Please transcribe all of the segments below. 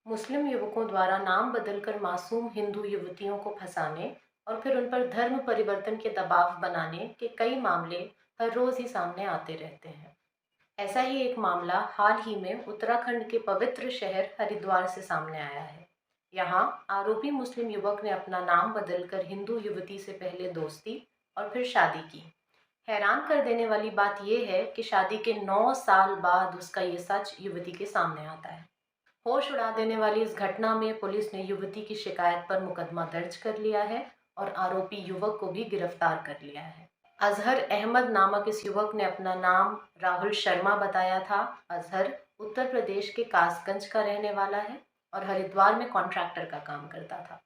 मुस्लिम युवकों द्वारा नाम बदलकर मासूम हिंदू युवतियों को फंसाने और फिर उन पर धर्म परिवर्तन के दबाव बनाने के कई मामले हर रोज ही सामने आते रहते हैं। ऐसा ही एक मामला हाल ही में उत्तराखंड के पवित्र शहर हरिद्वार से सामने आया है। यहाँ आरोपी मुस्लिम युवक ने अपना नाम बदलकर हिंदू युवती से पहले दोस्ती और फिर शादी की। हैरान कर देने वाली बात यह है कि शादी के 9 साल बाद उसका ये सच युवती के सामने आता है। होश उड़ा देने वाली इस घटना में पुलिस ने युवती की शिकायत पर मुकदमा दर्ज कर लिया है और आरोपी युवक को भी गिरफ्तार कर लिया है। अजहर अहमद नामक इस युवक ने अपना नाम राहुल शर्मा बताया था। अजहर उत्तर प्रदेश के कासगंज का रहने वाला है और हरिद्वार में कॉन्ट्रैक्टर का काम करता था।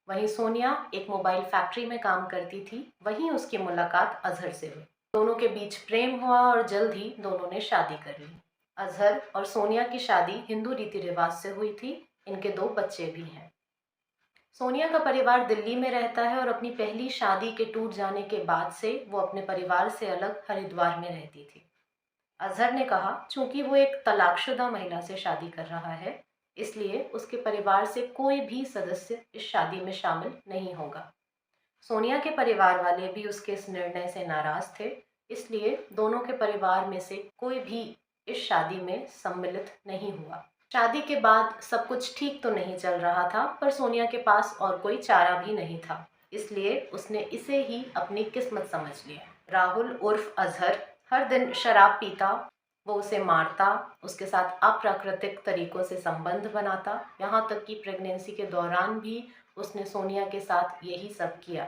वहीं सोनिया एक मोबाइल फैक्ट्री में काम करती थी। वहीं उसकी मुलाकात अजहर से हुई। दोनों के बीच प्रेम हुआ और जल्द ही दोनों ने शादी कर ली। अजहर और सोनिया की शादी हिंदू रीति रिवाज से हुई थी। इनके 2 बच्चे भी हैं। सोनिया का परिवार दिल्ली में रहता है और अपनी पहली शादी के टूट जाने के बाद से वो अपने परिवार से अलग हरिद्वार में रहती थी। अजहर ने कहा, चूंकि वो एक तलाकशुदा महिला से शादी कर रहा है, इसलिए उसके परिवार से कोई भी सदस्य इस शादी में शामिल नहीं होगा। सोनिया के परिवार वाले भी उसके इस निर्णय से नाराज थे, इसलिए दोनों के परिवार में से कोई भी इस शादी में सम्मिलित नहीं हुआ। शादी के बाद सब कुछ ठीक तो नहीं चल रहा था, पर सोनिया के पास और कोई चारा भी नहीं था, इसलिए उसने इसे ही अपनी किस्मत समझ लिया। राहुल उर्फ अजहर हर दिन शराब पीता, वो उसे मारता, उसके साथ अप्राकृतिक तरीकों से संबंध बनाता, यहाँ तक कि प्रेगनेंसी के दौरान भी उसने सोनिया के साथ यही सब किया।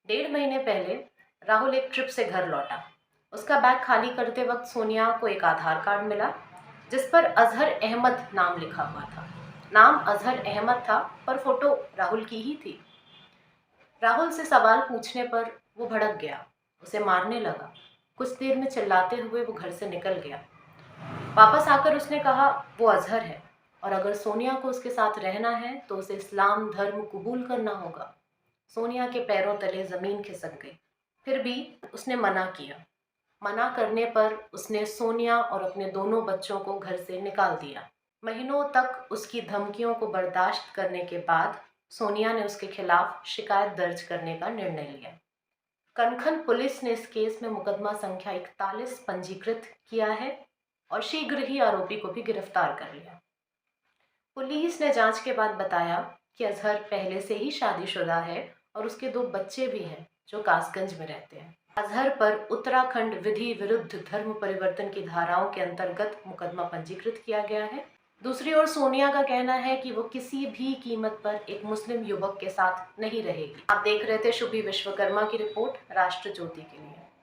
1.5 महीने पहले राहुल एक ट्रिप से घर लौटा। उसका बैग खाली करते वक्त सोनिया को एक आधार कार्ड मिला जिस पर अजहर अहमद नाम लिखा हुआ था। नाम अजहर अहमद था पर फोटो राहुल की ही थी। राहुल से सवाल पूछने पर वो भड़क गया, उसे मारने लगा। कुछ देर में चिल्लाते हुए वो घर से निकल गया। वापस आकर उसने कहा वो अजहर है और अगर सोनिया को उसके साथ रहना है तो उसे इस्लाम धर्म कबूल करना होगा। सोनिया के पैरों तले जमीन खिसक गई। फिर भी उसने मना किया। मना करने पर उसने सोनिया और अपने दोनों बच्चों को घर से निकाल दिया। महीनों तक उसकी धमकियों को बर्दाश्त करने के बाद सोनिया ने उसके खिलाफ शिकायत दर्ज करने का निर्णय लिया। कनखल पुलिस ने इस केस में मुकदमा संख्या 41 पंजीकृत किया है और शीघ्र ही आरोपी को भी गिरफ्तार कर लिया। पुलिस ने जांच के बाद बताया कि अजहर पहले से ही शादीशुदा है और उसके 2 बच्चे भी हैं जो कासगंज में रहते हैं। अजहर पर उत्तराखंड विधि विरुद्ध धर्म परिवर्तन की धाराओं के अंतर्गत मुकदमा पंजीकृत किया गया है। दूसरी ओर सोनिया का कहना है कि वो किसी भी कीमत पर एक मुस्लिम युवक के साथ नहीं रहेगी। आप देख रहे थे शुभी विश्वकर्मा की रिपोर्ट राष्ट्र ज्योति के लिए।